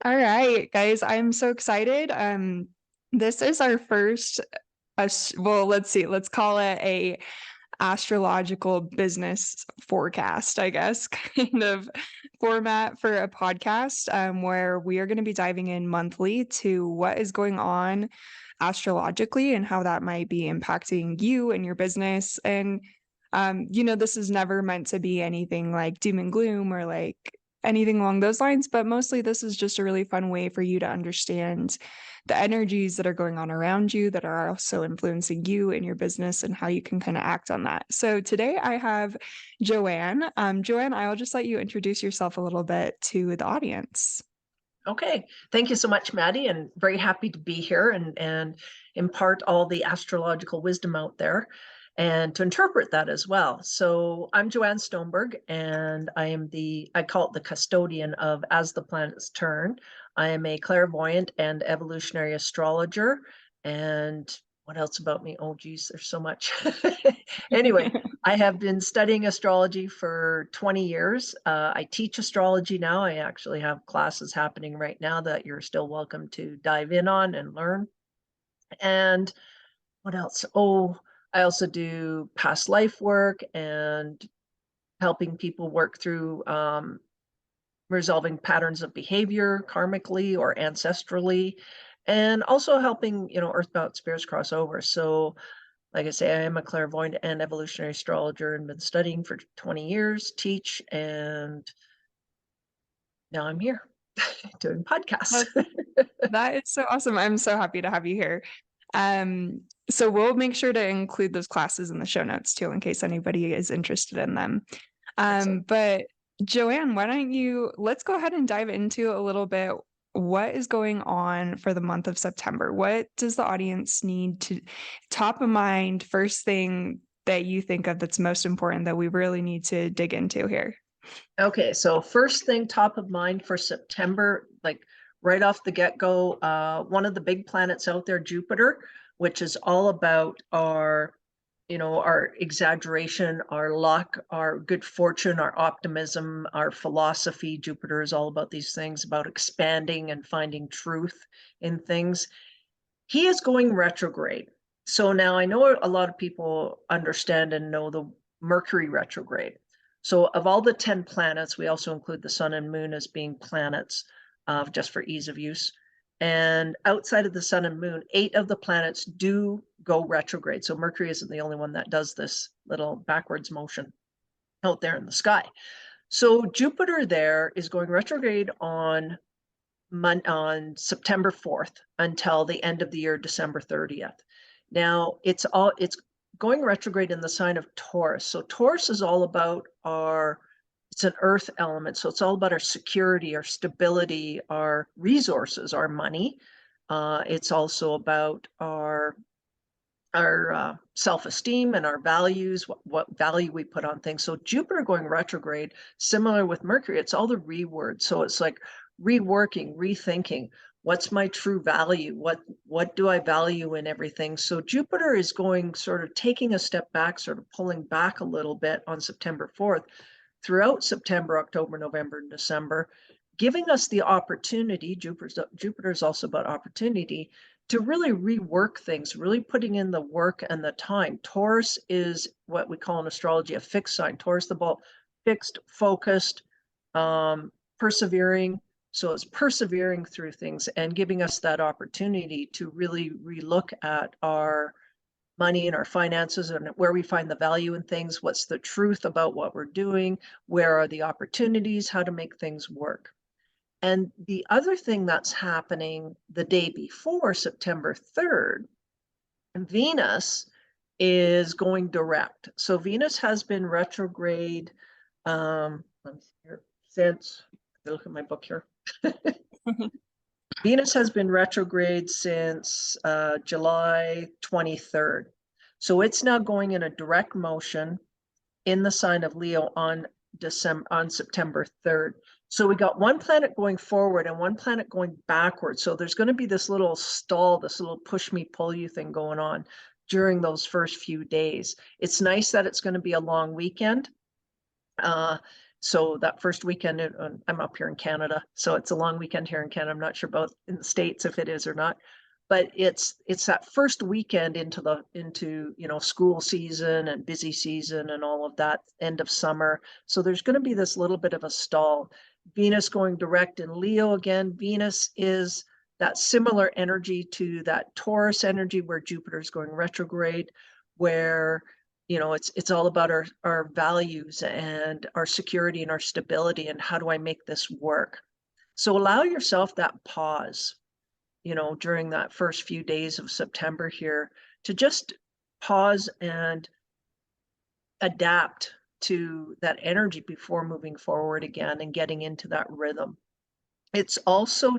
All right, guys, I'm so excited. This is our first, well, let's see, let's call it a astrological business forecast, I guess, kind of format for a podcast, where we are going to be diving in monthly to what is going on astrologically and how that might be impacting you and your business. And this is never meant to be anything like doom and gloom or like anything along those lines, but mostly this is just a really fun way for you to understand the energies that are going on around you that are also influencing you in your business and how you can kind of act on that. So today I have Joanne. Joanne, I'll just let you introduce yourself a little bit to the audience. Okay, thank you so much, Maddie, and very happy to be here and impart all the astrological wisdom out there and to interpret that as well. So I'm Joanne Stoneberg, and I call it the custodian of As the Planets Turn. I am a clairvoyant and evolutionary astrologer. And what else about me? Oh, geez, there's so much. Anyway, I have been studying astrology for 20 years. I teach astrology now. I actually have classes happening right now that you're still welcome to dive in on and learn. And what else? Oh, I also do past life work and helping people work through resolving patterns of behavior karmically or ancestrally, and also helping, earthbound spirits cross over. So like I say, I am a clairvoyant and evolutionary astrologer and been studying for 20 years, teach, and now I'm here doing podcasts. Well, that is so awesome. I'm so happy to have you here. So we'll make sure to include those classes in the show notes too, in case anybody is interested in them. Excellent. But Joanne, let's go ahead and dive into a little bit what is going on for the month of September? What does the audience need to top of mind, first thing that you think of that's most important that we really need to dig into here? Okay, so first thing top of mind for September, like right off the get-go, one of the big planets out there, Jupiter, which is all about our exaggeration, our luck, our good fortune, our optimism, our philosophy. Jupiter is all about these things, about expanding and finding truth in things. He is going retrograde. So now I know a lot of people understand and know the Mercury retrograde. So of all the 10 planets, we also include the sun and moon as being planets, just for ease of use. And outside of the sun and moon, 8 of the planets do go retrograde. So Mercury isn't the only one that does this little backwards motion out there in the sky. So Jupiter there is going retrograde on September 4th until the end of the year, December 30th. Now it's going retrograde in the sign of Taurus. So Taurus is all about it's an earth element. So it's all about our security, our stability, our resources, our money. It's also about our self-esteem and our values, what value we put on things. So Jupiter going retrograde, similar with Mercury, it's all the re-word. So it's like reworking, rethinking, what's my true value? What do I value in everything? So Jupiter is going sort of taking a step back, sort of pulling back a little bit on September 4th, throughout September, October, November, and December, giving us the opportunity, Jupiter is also about opportunity, to really rework things, really putting in the work and the time. Taurus is what we call in astrology a fixed sign. Taurus, the ball, fixed, focused, persevering. So it's persevering through things and giving us that opportunity to really relook at our money and our finances and where we find the value in things, what's the truth about what we're doing, where are the opportunities, how to make things work. And the other thing that's happening the day before September 3rd, Venus is going direct. So Venus has been retrograde since, look at my book here. Venus has been retrograde since July 23rd. So it's now going in a direct motion in the sign of Leo on September 3rd. So we got one planet going forward and one planet going backwards. So there's going to be this little stall, this little push me, pull you thing going on during those first few days. It's nice that it's going to be a long weekend. So that first weekend, I'm up here in Canada, so it's a long weekend here in Canada. I'm not sure about in the States if it is or not, but it's that first weekend into school season and busy season and all of that, end of summer. So there's going to be this little bit of a stall. Venus going direct in Leo again. Venus is that similar energy to that Taurus energy where Jupiter is going retrograde, where it's all about our values and our security and our stability and how do I make this work. So allow yourself that pause, during that first few days of September here, to just pause and adapt to that energy before moving forward again and getting into that rhythm. It's also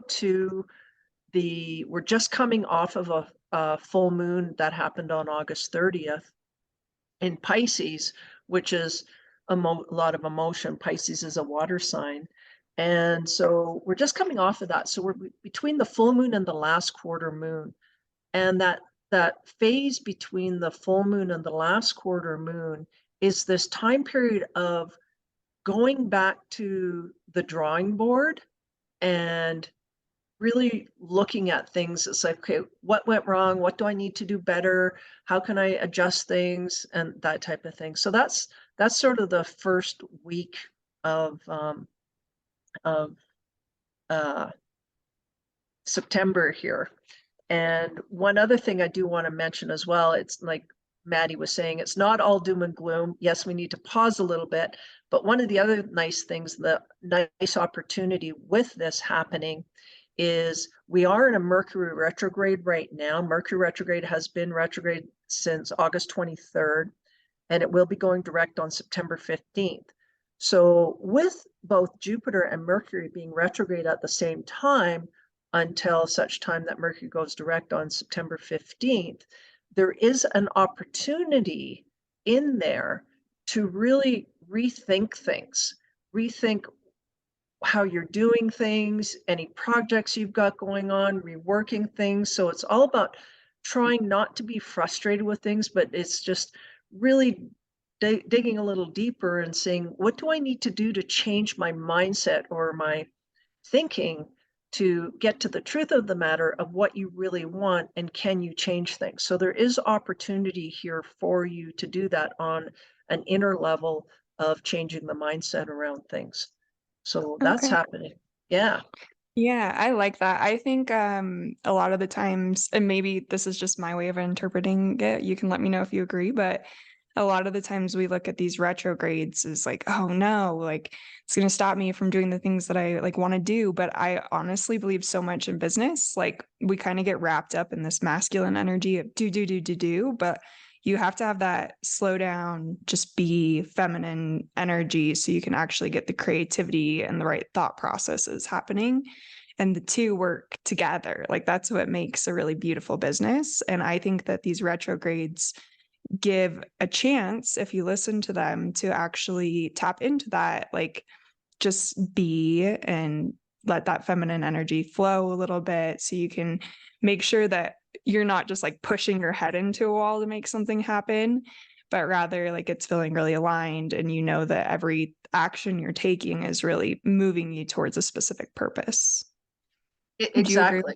we're just coming off of a full moon that happened on August 30th in Pisces, which is a lot of emotion. Pisces is a water sign. And so we're just coming off of that. So we're between the full moon and the last quarter moon. And that phase between the full moon and the last quarter moon is this time period of going back to the drawing board and really looking at things. It's like, okay, what went wrong? What do I need to do better? How can I adjust things? And that type of thing. So that's sort of the first week of September here. And one other thing I do want to mention as well, it's like Maddie was saying, it's not all doom and gloom. Yes, we need to pause a little bit, but one of the other nice things, the nice opportunity with this happening is we are in a Mercury retrograde right now. Mercury retrograde has been retrograde since August 23rd, and it will be going direct on September 15th. So with both Jupiter and Mercury being retrograde at the same time, until such time that Mercury goes direct on September 15th, there is an opportunity in there to really rethink things, rethink how you're doing things, any projects you've got going on, reworking things. So it's all about trying not to be frustrated with things, but it's just really digging a little deeper and saying, what do I need to do to change my mindset or my thinking to get to the truth of the matter of what you really want, and can you change things? So there is opportunity here for you to do that on an inner level of changing the mindset around things. So that's Okay. happening. Yeah. Yeah, I like that. I think a lot of the times, and maybe this is just my way of interpreting it, you can let me know if you agree, but a lot of the times we look at these retrogrades as like, oh no, like it's going to stop me from doing the things that I like want to do. But I honestly believe so much in business. Like we kind of get wrapped up in this masculine energy of do, but you have to have that slow down, just be feminine energy so you can actually get the creativity and the right thought processes happening. And the two work together. Like that's what makes a really beautiful business. And I think that these retrogrades give a chance, if you listen to them, to actually tap into that, like just be and let that feminine energy flow a little bit so you can make sure that you're not just like pushing your head into a wall to make something happen, but rather like it's feeling really aligned and you know that every action you're taking is really moving you towards a specific purpose. Do you agree with Exactly.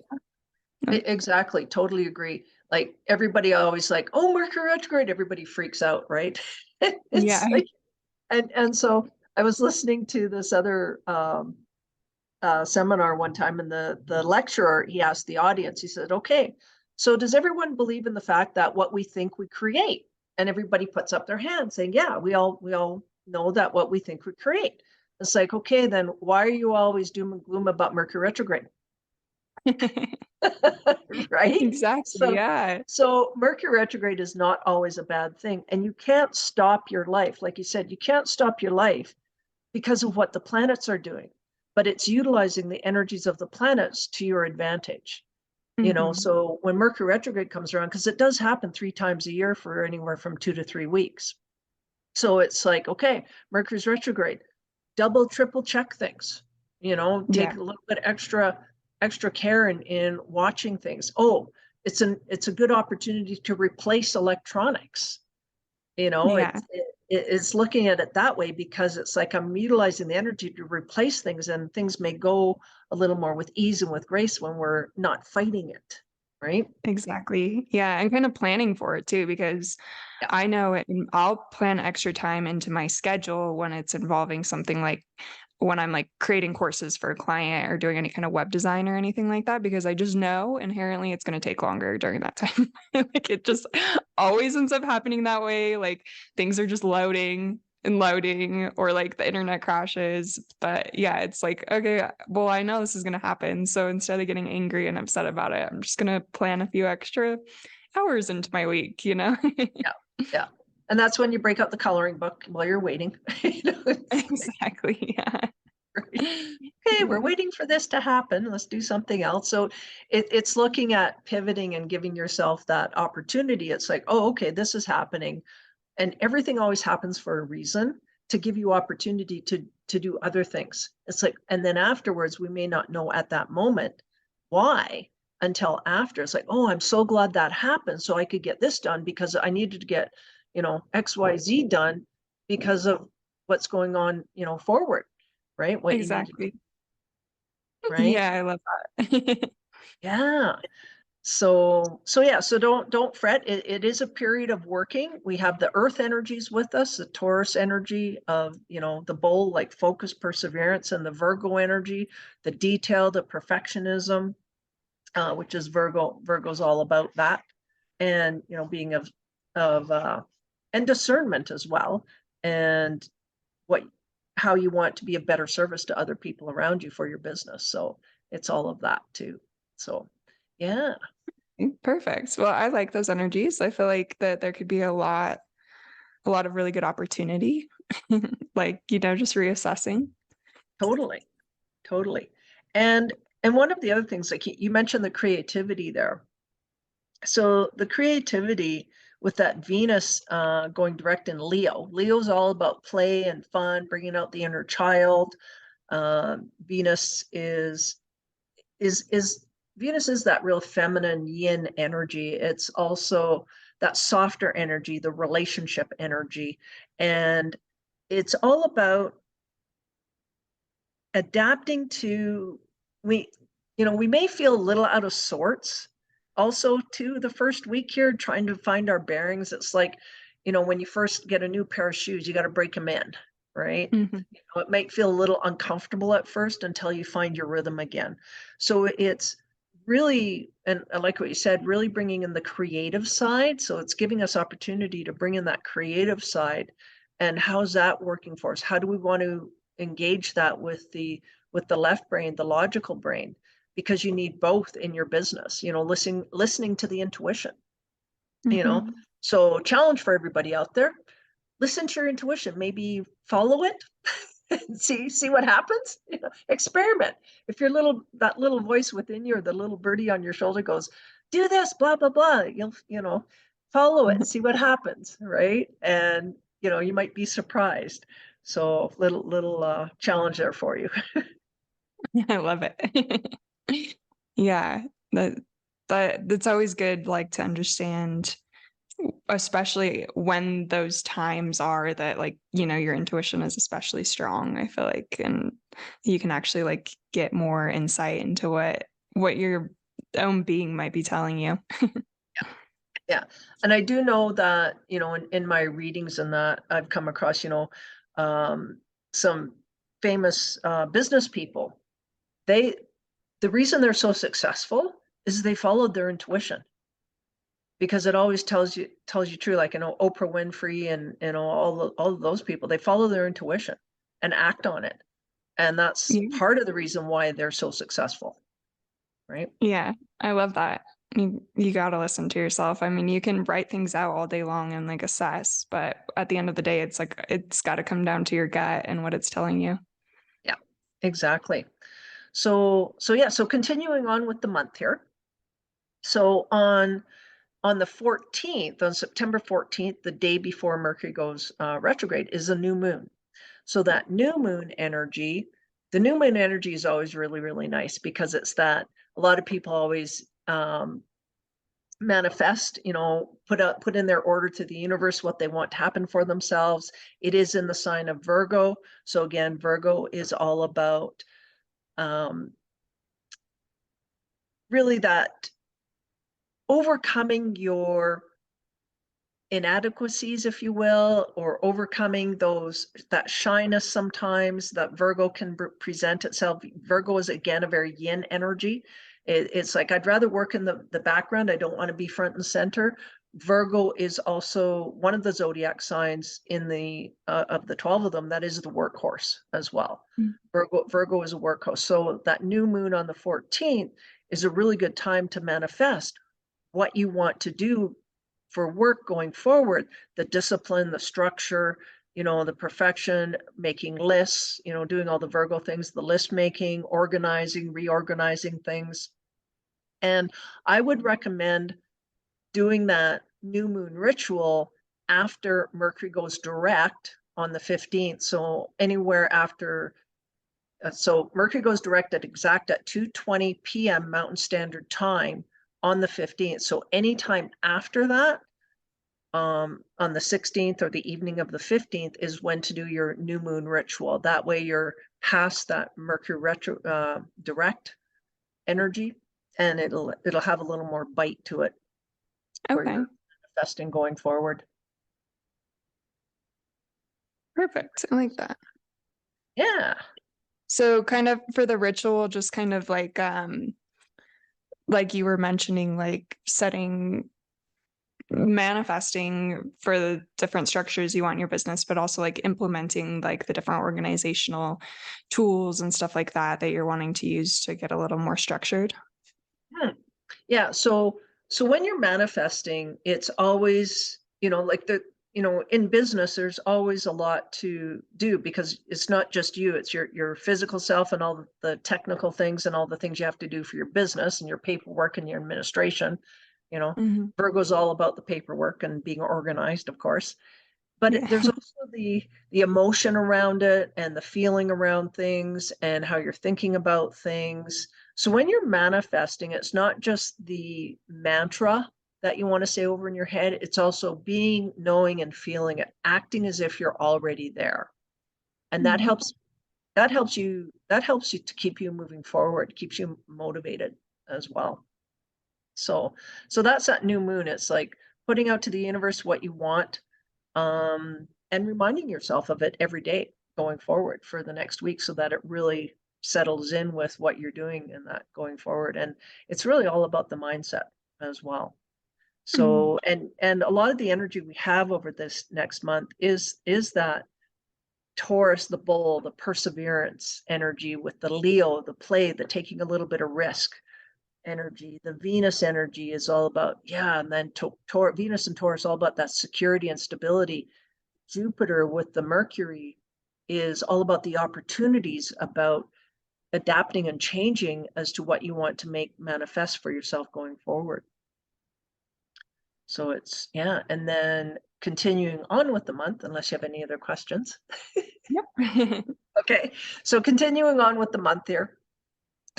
that? Exactly. Totally agree. Like everybody always like, oh, Mercury retrograde, everybody freaks out, right? Yeah. It's like, and so I was listening to this other seminar one time, and the lecturer, he asked the audience, he said, okay, so does everyone believe in the fact that what we think we create? And everybody puts up their hand saying, yeah, we all know that what we think we create. It's like, okay, then why are you always doom and gloom about Mercury retrograde? Right? Exactly. So Yeah. Mercury retrograde is not always a bad thing. And you can't stop your life. Like you said, you can't stop your life because of what the planets are doing, but it's utilizing the energies of the planets to your advantage. Mhm. So when Mercury retrograde comes around, because it does happen 3 times a year for anywhere from 2 to 3 weeks. So it's like, okay, Mercury's retrograde, double, triple check things, Yeah. take a little bit extra care in watching things. Oh, it's a good opportunity to replace electronics. Yeah. it's looking at it that way, because it's like I'm utilizing the energy to replace things, and things may go a little more with ease and with grace when we're not fighting it, right? Exactly. Yeah, and kind of planning for it too, because Yeah. I know I'll plan extra time into my schedule when it's involving something like when I'm like creating courses for a client or doing any kind of web design or anything like that, because I just know inherently it's going to take longer during that time. Like it just always ends up happening that way. Like things are just loading and loading, or like the internet crashes. But yeah, it's like, okay, well, I know this is going to happen. So instead of getting angry and upset about it, I'm just going to plan a few extra hours into my week, you know? Yeah. Yeah. And that's when you break out the coloring book while you're waiting. You know, it's like, Exactly. Yeah. right. Okay, we're waiting for this to happen. Let's do something else. So it's looking at pivoting and giving yourself that opportunity. It's like, oh, okay, this is happening. And everything always happens for a reason, to give you opportunity to do other things. It's like, and then afterwards, we may not know at that moment why until after. It's like, oh, I'm so glad that happened, so I could get this done, because I needed to get, XYZ done because of what's going on, forward, right? What you needed to, Exactly. right? Yeah, I love that. Yeah. So don't fret. It is a period of working. We have the earth energies with us, the Taurus energy of, the bull, like focus, perseverance, and the Virgo energy, the detail, the perfectionism, which is Virgo. Virgo's all about that. And, being of and discernment as well. And what, how you want to be of better service to other people around you for your business. So it's all of that too. So yeah. Perfect. Well, I like those energies. I feel like that there could be a lot of really good opportunity. Like, just reassessing. Totally, totally. And one of the other things, like you mentioned the creativity there. So the creativity with that Venus going direct in Leo. Leo's all about play and fun, bringing out the inner child. Venus is Venus is that real feminine yin energy. It's also that softer energy, the relationship energy, and it's all about adapting to, we we may feel a little out of sorts also to the first week here, trying to find our bearings. It's like, when you first get a new pair of shoes, you got to break them in, right? Mhm. It might feel a little uncomfortable at first until you find your rhythm again. So it's really, and I like what you said, really bringing in the creative side. So it's giving us opportunity to bring in that creative side. And how's that working for us? How do we want to engage that with the left brain, the logical brain? Because you need both in your business, listening to the intuition, you know. Mhm. So challenge for everybody out there: listen to your intuition, maybe follow it, and see what happens. Experiment. If your that little voice within you, or the little birdie on your shoulder goes, do this, blah blah blah, you'll follow it, see what happens, right? And you might be surprised. So little challenge there for you. I love it. Yeah, that that's always good, like, to understand, especially when those times are that, like, your intuition is especially strong, I feel like, and you can actually, like, get more insight into what your own being might be telling you. Yeah. And I do know that, in my readings and that, I've come across, um, some famous business people. They, the reason they're so successful is they followed their intuition, because it always tells you true. Like, Oprah Winfrey, and, all of those people, they follow their intuition and act on it. And that's Yeah. part of the reason why they're so successful, right? Yeah, I love that. You gotta listen to yourself. I mean, you can write things out all day long and, like, assess, but at the end of the day, it's like it's gotta come down to your gut and what it's telling you. Yeah, exactly. So yeah, so continuing on with the month here. So on the 14th, on September 14th, the day before Mercury goes retrograde, is a new moon. So that new moon energy, the new moon energy is always really, really nice, because it's that a lot of people always manifest, put in their order to the universe what they want to happen for themselves. It is in the sign of Virgo. So again, Virgo is all about really that overcoming your inadequacies, if you will, or overcoming that shyness sometimes that Virgo can present itself. Virgo is again a very yin energy. It's like, I'd rather work in the background. I don't want to be front and center. Virgo is also one of the zodiac signs in the of the 12 of them that is the workhorse as well. Mm. Virgo is a workhorse. So that new moon on the 14th is a really good time to manifest what you want to do for work going forward, the discipline, the structure, the perfection, making lists, doing all the Virgo things, the list making, organizing, reorganizing things. And I would recommend doing that new moon ritual after Mercury goes direct on the 15th. So anywhere after, so Mercury goes direct at 2:20 p.m. Mountain Standard Time on the 15th. So anytime after that, on the 16th or the evening of the 15th is when to do your new moon ritual. That way you're past that Mercury direct energy, and it'll have a little more bite to it where Okay. you're manifesting going forward. Perfect. I like that. Yeah. So kind of for the ritual, just kind of like you were mentioning, like manifesting for the different structures you want in your business, but also like implementing like the different organizational tools and stuff like that you're wanting to use to get a little more structured. Yeah. So when you're manifesting, it's always, like in business, there's always a lot to do because it's not just you, it's your physical self and all the technical things and all the things you have to do for your business and your paperwork and your administration. Mm-hmm. Virgo's all about the paperwork and being organized, of course. But Yeah. there's also the emotion around it and the feeling around things and how you're thinking about things. So when you're manifesting, it's not just the mantra that you want to say over in your head, it's also being, knowing, and feeling it, acting as if you're already there. And that Mhm. helps you to keep you moving forward, keeps you motivated as well. So that's that new moon. It's like putting out to the universe what you want, and reminding yourself of it every day going forward for the next week so that it really settles in with what you're doing and that going forward. And it's really all about the mindset as well. Mhm. So, and a lot of the energy we have over this next month is that Taurus, the bull, the perseverance energy, with the Leo, the play, the taking a little bit of risk energy. The Venus energy is all about, and then Venus and Taurus all about that security and stability. Jupiter with the Mercury is all about the opportunities, about adapting and changing as to what you want to make manifest for yourself going forward. So it's, and then continuing on with the month, unless you have any other questions. Yep. Okay, so continuing on with the month here.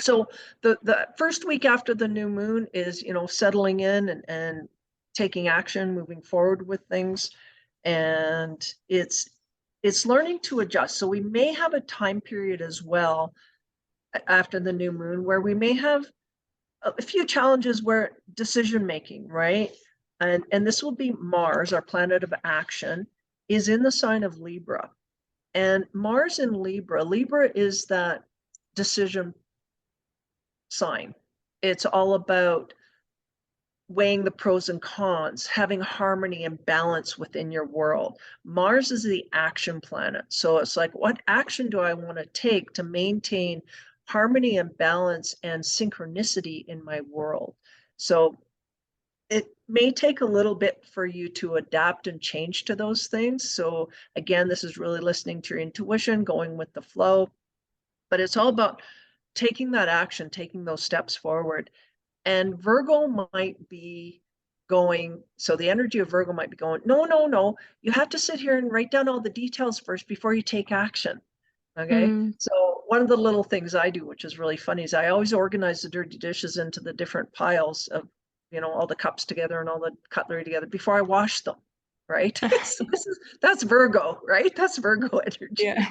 So the first week after the new moon is, settling in and taking action, moving forward with things. And it's learning to adjust. So we may have a time period as well after the new moon where we may have a few challenges where decision making, right? And this will be Mars, our planet of action, is in the sign of Libra. And Mars in Libra is that decision sign. It's all about weighing the pros and cons, having harmony and balance within your world. Mars is the action planet. So it's like, what action do I want to take to maintain harmony and balance and synchronicity in my world? So it may take a little bit for you to adapt and change to those things. So again, this is really listening to your intuition, going with the flow, but it's all about taking that action, taking those steps forward. And Virgo might be going, so the energy of Virgo might be going, no, you have to sit here and write down all the details first before you take action. Okay. Mm. So one of the little things I do, which is really funny, is I always organize the dirty dishes into the different piles of, all the cups together and all the cutlery together before I wash them, right? So that's Virgo, right? That's Virgo energy, Yeah.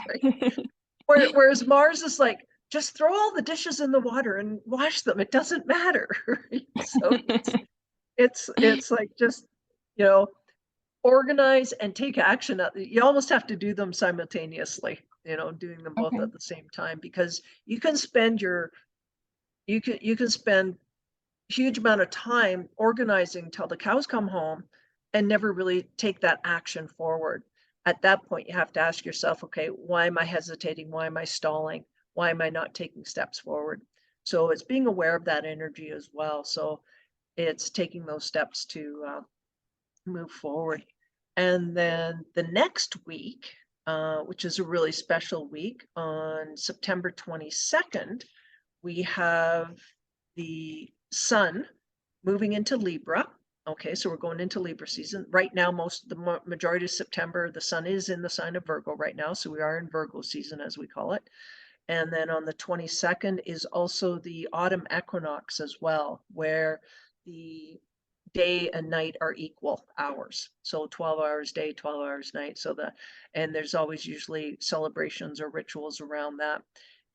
right? Whereas Mars is like, just throw all the dishes in the water and wash them. It doesn't matter. Right? So it's like, just, you know, organize and take action. You almost have to do them simultaneously, doing them both Okay. at the same time, because you can spend you can spend huge amount of time organizing till the cows come home and never really take that action forward. At that point, you have to ask yourself, okay, why am I hesitating? Why am I stalling? Why am I not taking steps forward? So it's being aware of that energy as well. So it's taking those steps to move forward. And then the next week, which is a really special week, on September 22nd, we have the sun moving into Libra. Okay, so we're going into Libra season. Right now, most of the majority of September, the sun is in the sign of Virgo right now. So we are in Virgo season, as we call it. And then on the 22nd is also the autumn equinox as well, where the day and night are equal hours. So 12 hours day, 12 hours night. And there's always usually celebrations or rituals around that.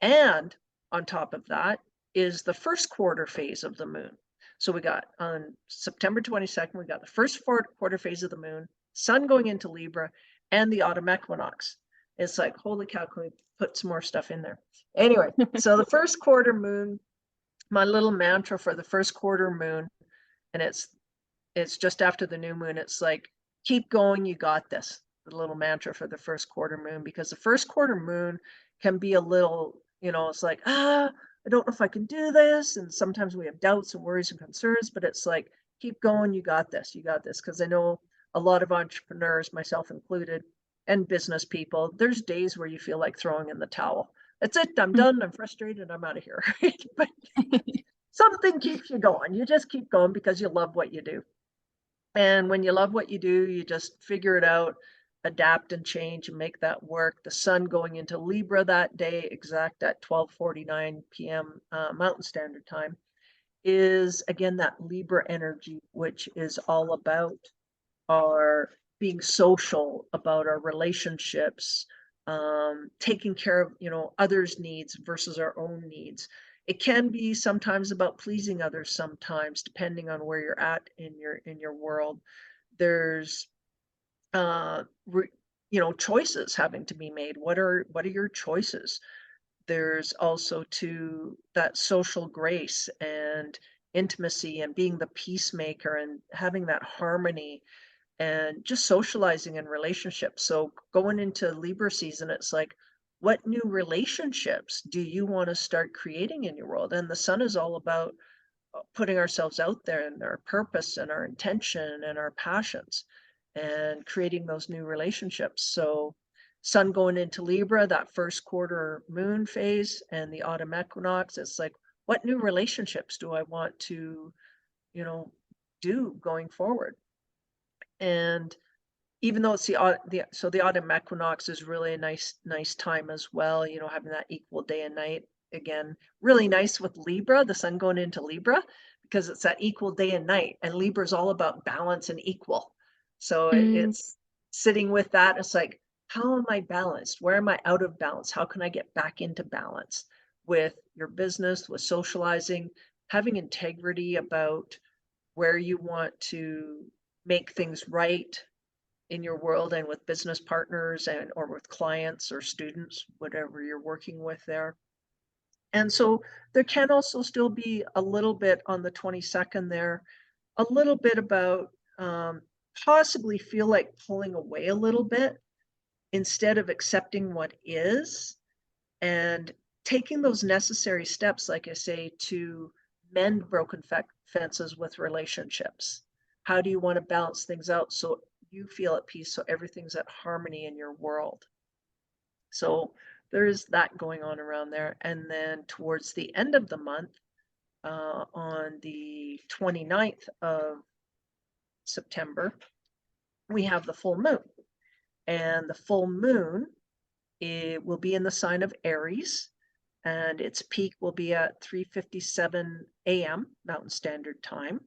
And on top of that is the first quarter phase of the moon. So we got on September 22nd, we got the first quarter phase of the moon, sun going into Libra, and the autumn equinox. It's like, holy cow, can we put some more stuff in there? Anyway, so the first quarter moon, my little mantra for the first quarter moon, and it's just after the new moon. It's like, keep going, you got this. The little mantra for the first quarter moon, because the first quarter moon can be a little, it's like, I don't know if I can do this. And sometimes we have doubts and worries and concerns, but it's like, keep going, you got this, you got this. Because I know a lot of entrepreneurs, myself included, and business people, there's days where you feel like throwing in the towel. That's it, I'm done, I'm frustrated, I'm out of here. But something keeps you going. You just keep going because you love what you do. And when you love what you do, you just figure it out, adapt and change and make that work. The sun going into Libra that day, exact at 12:49 p.m. Mountain Standard Time, is again that Libra energy, which is all about our being social, about our relationships, taking care of others' needs versus our own needs. It can be sometimes about pleasing others, sometimes depending on where you're at in your world. There's choices having to be made. What are your choices? There's also to that social grace and intimacy and being the peacemaker and having that harmony and just socializing in relationships. So going into Libra season, it's like, what new relationships do you want to start creating in your world? And the sun is all about putting ourselves out there and our purpose and our intention and our passions and creating those new relationships. So sun going into Libra, that first quarter moon phase, and the autumn equinox, it's like, what new relationships do I want to, do going forward? And even though it's the autumn equinox is really a nice time as well, having that equal day and night. Again, really nice with Libra, the sun going into Libra, because it's that equal day and night, and Libra is all about balance and equal. So Mm, it's sitting with that. It's like, how am I balanced? Where am I out of balance? How can I get back into balance with your business, with socializing, having integrity about where you want to make things right in your world and with business partners and or with clients or students, whatever you're working with there. And so there can also still be a little bit on the 22nd there, a little bit about possibly feel like pulling away a little bit instead of accepting what is and taking those necessary steps, like I say, to mend broken fences with relationships. How do you want to balance things out so you feel at peace, so everything's at harmony in your world? So there's that going on around there. And then towards the end of the month, on the 29th of September, we have the full moon. And the full moon, it will be in the sign of Aries, and its peak will be at 3:57 a.m. Mountain Standard Time.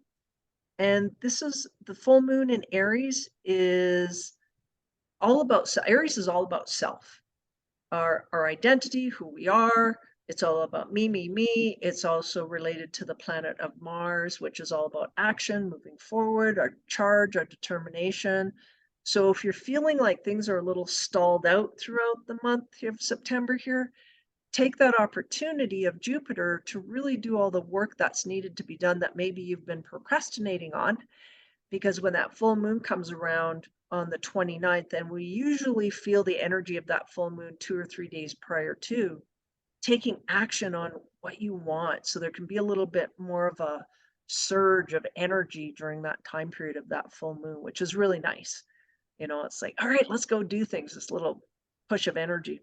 And this is the full moon in Aries is all about Aries is all about self, our identity, who we are. It's all about me, me, me. It's also related to the planet of Mars, which is all about action, moving forward, our charge, our determination. So if you're feeling like things are a little stalled out throughout the month of September here, take that opportunity of Jupiter to really do all the work that's needed to be done that maybe you've been procrastinating on. Because when that full moon comes around on the 29th, and we usually feel the energy of that full moon 2 or 3 days prior to, taking action on what you want. So there can be a little bit more of a surge of energy during that time period of that full moon, which is really nice. It's like, all right, let's go do things, this little push of energy,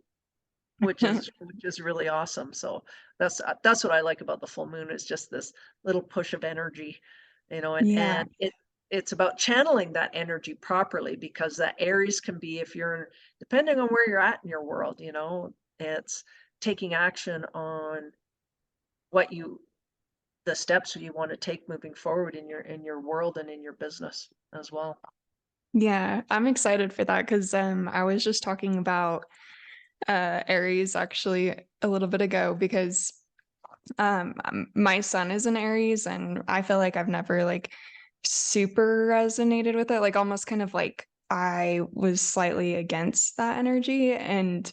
which is really awesome. So that's what I like about the full moon, is just this little push of energy, and Yeah. it's about channeling that energy properly, because that Aries can be, if you're depending on where you're at in your world, it's taking action on what you the steps you want to take moving forward in your world and in your business as well. Yeah, I'm excited for that because I was just talking about Aries actually a little bit ago because my son is an Aries and I feel like I've never like super resonated with it, like almost kind of like I was slightly against that energy. And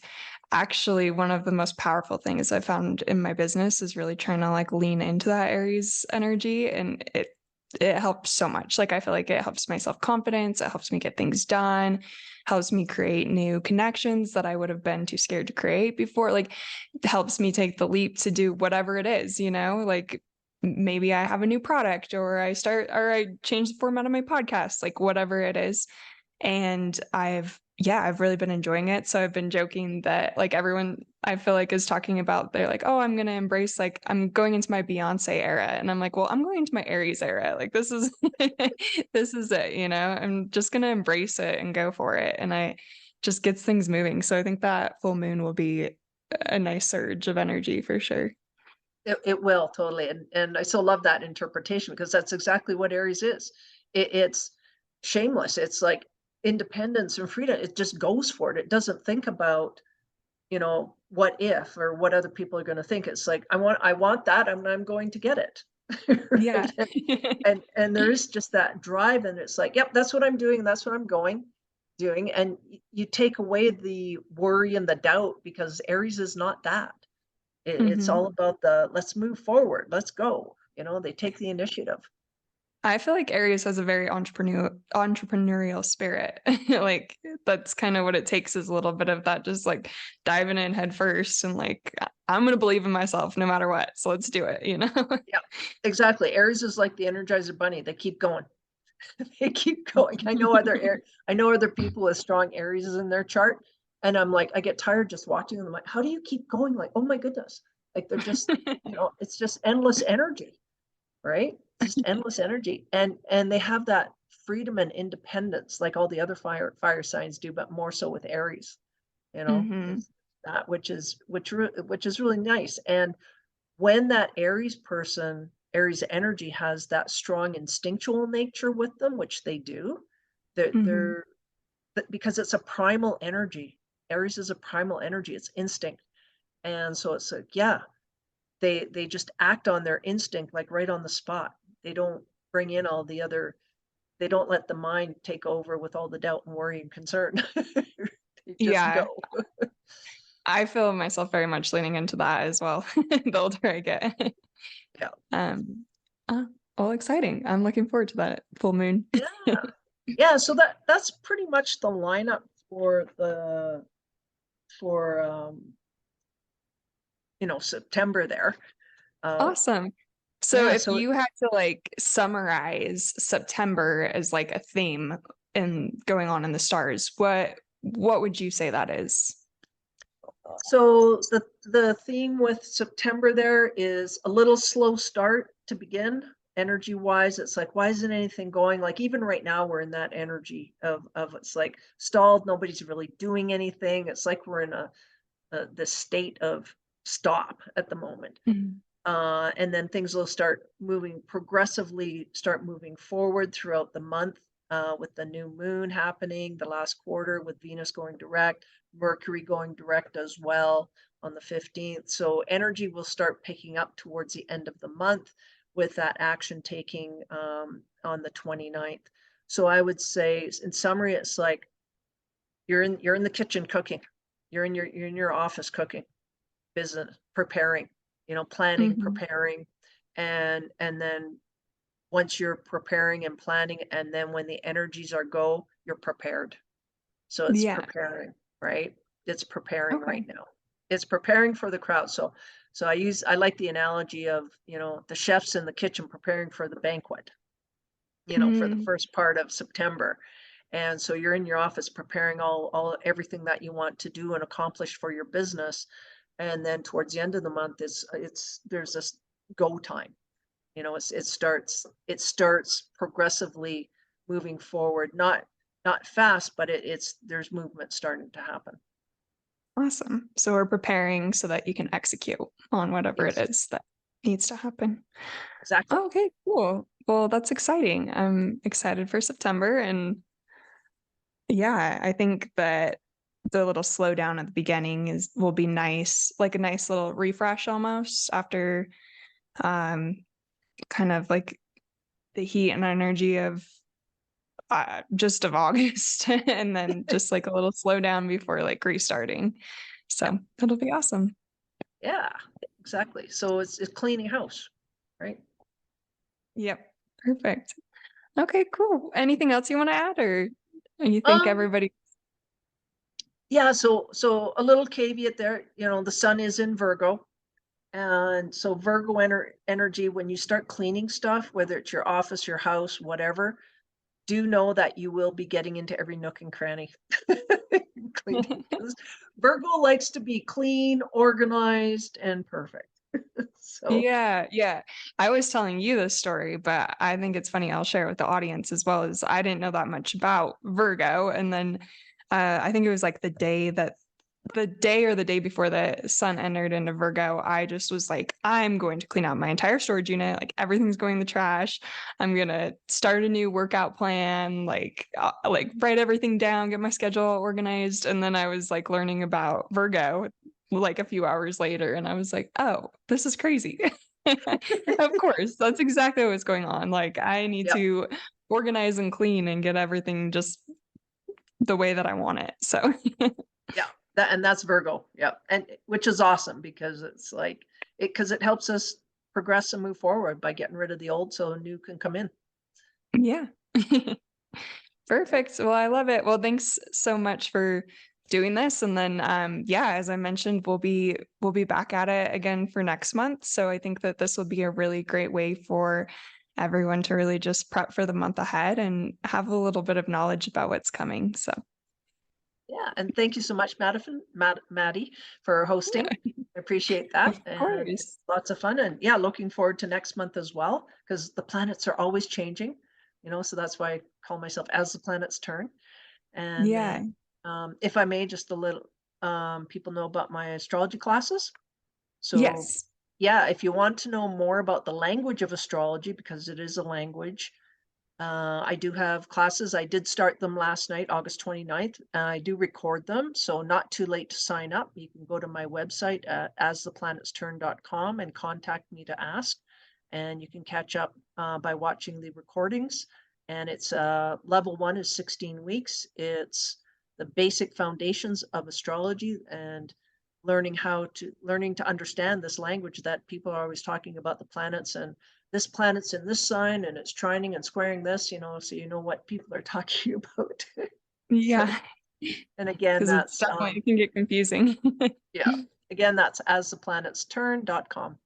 actually one of the most powerful things I found in my business is really trying to like lean into that Aries energy, and it helps so much. Like I feel like it helps my self-confidence, it helps me get things done, helps me create new connections that I would have been too scared to create before. Like it helps me take the leap to do whatever it is, like maybe I have a new product or I change the format of my podcast, like whatever it is. And I've really been enjoying it. So I've been joking that like everyone I feel like is talking about, they're like, oh, I'm gonna embrace, like I'm going into my Beyonce era. And I'm like, well, I'm going into my Aries era. Like this is this is it, I'm just gonna embrace it and go for it. And I just gets things moving. So I think that full moon will be a nice surge of energy for sure. It will totally, and I still love that interpretation, because that's exactly what Aries is. It's shameless. It's like independence and freedom. It just goes for it. It doesn't think about, what if or what other people are going to think. It's like, I want that, and I'm going to get it. Yeah. Right. And there is just that drive, and it's like, yep, that's what I'm doing, that's what I'm doing. And you take away the worry and the doubt, because Aries is not that. It's Hmm. all about the let's move forward, let's go. They take the initiative. I feel like Aries has a very entrepreneurial spirit. Like that's kind of what it takes, is a little bit of that, just like diving in head first and like I'm gonna believe in myself no matter what. So let's do it. Yeah, exactly. Aries is like the Energizer Bunny. They keep going. They keep going. I know other people with strong Aries in their chart, and I'm like, I get tired just watching them. I'm like, how do you keep going? Like, oh my goodness. Like they're just, it's just endless energy, right? Just endless energy. And they have that freedom and independence like all the other fire signs do, but more so with Aries, Hmm. is that which is really nice. And when that Aries energy has that strong instinctual nature with them, which they do, Hmm. they're because it's a primal energy. Aries is a primal energy, it's instinct. And so it's like, yeah, they just act on their instinct, like right on the spot. They don't bring in all the other, they don't let the mind take over with all the doubt and worry and concern. They just Yeah, go. I feel myself very much leaning into that as well, the older I get. Yeah. Um, all exciting. I'm looking forward to that full moon. Yeah. Yeah. So that's pretty much the lineup for the for September there. Uh Awesome. So yeah, if so you had to like summarize September as like a theme in going on in the stars, what would you say that is? so the theme with September there is a little slow start to begin. Energy wise, it's like, why isn't anything going? Like even right now we're in that energy of it's like stalled, nobody's really doing anything. It's like we're in a the state of stop at the moment. Mhm. And then things will start moving progressively, start moving forward throughout the month, with the new moon happening, the last quarter with Venus going direct, Mercury going direct as well on the 15th. So energy will start picking up towards the end of the month with that action taking on the 29th. So I would say in summary, it's like you're in the kitchen cooking. You're in your office cooking, business, preparing, planning, Mhm. preparing, and then once you're preparing and planning, and then when the energies are go, you're prepared. So it's Yeah. preparing, right? It's preparing right Okay. now. It's preparing for the crowd. So I like the analogy of, the chefs in the kitchen preparing for the banquet, for the Mm. first part of September. And so you're in your office preparing all everything that you want to do and accomplish for your business. And then towards the end of the month, there's this go time. It starts progressively moving forward, not fast, but there's movement starting to happen. Awesome. So we're preparing so that you can execute on whatever it Yes, is that needs to happen. exactly. Okay, cool. Well, that's exciting. I'm excited for September. And yeah, I think that the little slowdown at the beginning will be nice, like a nice little refresh almost after um kind of like the heat and energy of just of August and then just like a little slowdown before like restarting. Yeah, So that'll be awesome. yeah, exactly. So it's cleaning house, right? Yep. Perfect. Okay, cool. Anything else you want to add or you think Um, everybody yeah, so a little caveat there, the sun is in Virgo. And so Virgo energy, when you start cleaning stuff, whether it's your office, your house, whatever, do know that you will be getting into every nook and cranny cleaning, because Virgo likes to be clean, organized, and perfect. So Yeah, yeah. I was telling you this story, but I think it's funny. I'll share it with the audience as well as I didn't know that much about Virgo. And then I think it was like the day or the day before the sun entered into Virgo, I just was like, I'm going to clean out my entire storage unit. Like everything's going in the trash. I'm gonna start a new workout plan, like write everything down, get my schedule organized. And then I was like learning about Virgo like a few hours later, and I was like, oh, this is crazy. Of course, that's exactly what's going on. Like I need yep, to organize and clean and get everything just the way that I want it. So yeah, that's Virgo, yep, and which is awesome because it's like because it helps us progress and move forward by getting rid of the old so new can come in. yeah. Yep. Perfect. Well, I love it. Well, thanks so much for doing this. And then yeah, as I mentioned, we'll be back at it again for next month. So I think that this will be a really great way for everyone to really just prep for the month ahead and have a little bit of knowledge about what's coming. So Yeah, and thank you so much, Maddie, for hosting. yeah, I appreciate that, of and course. lots of fun. And yeah, looking forward to next month as well, because the planets are always changing, so that's why I call myself As the Planets Turn. And Yeah. then, if I may, just a little, people know about my astrology classes. So Yes. yeah, if you want to know more about the language of astrology, because it is a language, I do have classes. I did start them last night, August 29th. I do record them, so not too late to sign up. You can go to my website at astheplanetsturn.com and contact me to ask. And you can catch up by watching the recordings. And it's level 1 is 16 weeks. It's the basic foundations of astrology and learning to understand this language that people are always talking about the planets, and this planet's in this sign and it's trining and squaring this, so you know what people are talking about. So, Yeah. and again, Because it's that's definitely it can get confusing. yeah, again, that's astheplanetsturn.com.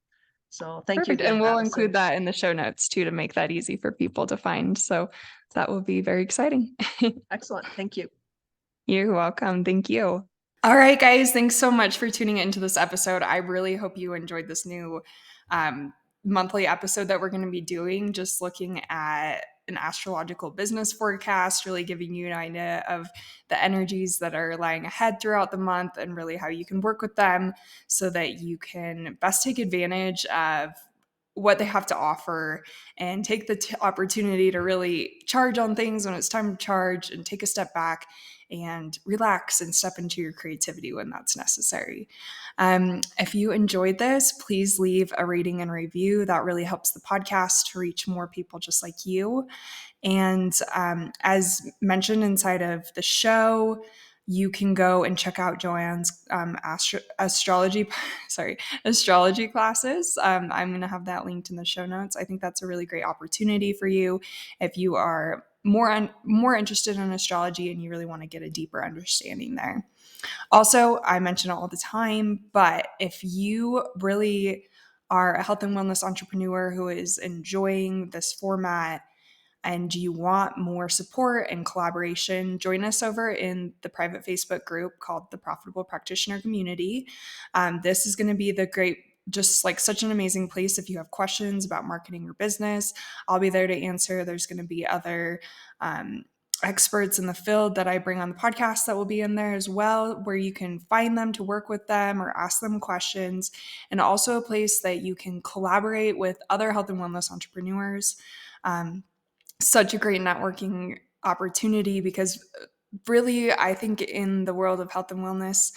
So thank you Perfect, again, and we'll include Madison. that in the show notes too to make that easy for people to find, so that will be very exciting. Excellent. Thank you. You're welcome, thank you. All right, guys, thanks so much for tuning into this episode. I really hope you enjoyed this new, monthly episode that we're gonna be doing, just looking at an astrological business forecast, really giving you an idea of the energies that are lying ahead throughout the month and really how you can work with them so that you can best take advantage of what they have to offer and take the opportunity to really charge on things when it's time to charge and take a step back and relax and step into your creativity when that's necessary. If you enjoyed this, please leave a rating and review. That really helps the podcast to reach more people just like you. And as mentioned inside of the show, you can go and check out Joanne's astrology classes. I'm going to have that linked in the show notes. I think that's a really great opportunity for you if you are more interested in astrology and you really want to get a deeper understanding there. Also, I mention it all the time, but if you really are a health and wellness entrepreneur who is enjoying this format and you want more support and collaboration, join us over in the private Facebook group called the Profitable Practitioner Community. This is going to be the great, just like such an amazing place if you have questions about marketing your business. I'll be there to answer. There's going to be other experts in the field that I bring on the podcast that will be in there as well, where you can find them to work with them or ask them questions, and also a place that you can collaborate with other health and wellness entrepreneurs. Such a great networking opportunity because really, I think in the world of health and wellness,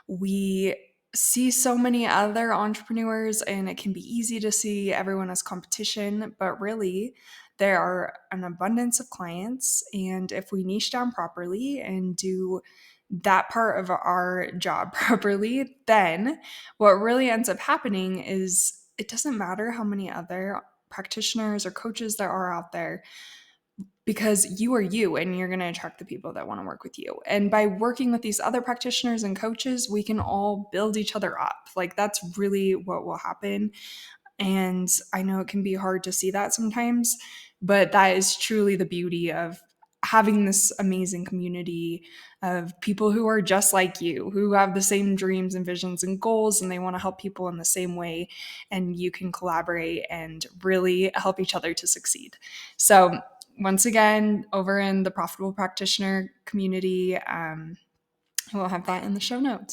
we see so many other entrepreneurs and it can be easy to see everyone as competition, but really there are an abundance of clients. And if we niche down properly and do that part of our job properly, then what really ends up happening is it doesn't matter how many other practitioners or coaches there are out there, because you are you and you're going to attract the people that want to work with you. And by working with these other practitioners and coaches, we can all build each other up. Like that's really what will happen. And I know it can be hard to see that sometimes, but that is truly the beauty of having this amazing community of people who are just like you, who have the same dreams and visions and goals, and they want to help people in the same way. And you can collaborate and really help each other to succeed. So once again, over in the Profitable Practitioner community, we'll have that in the show notes.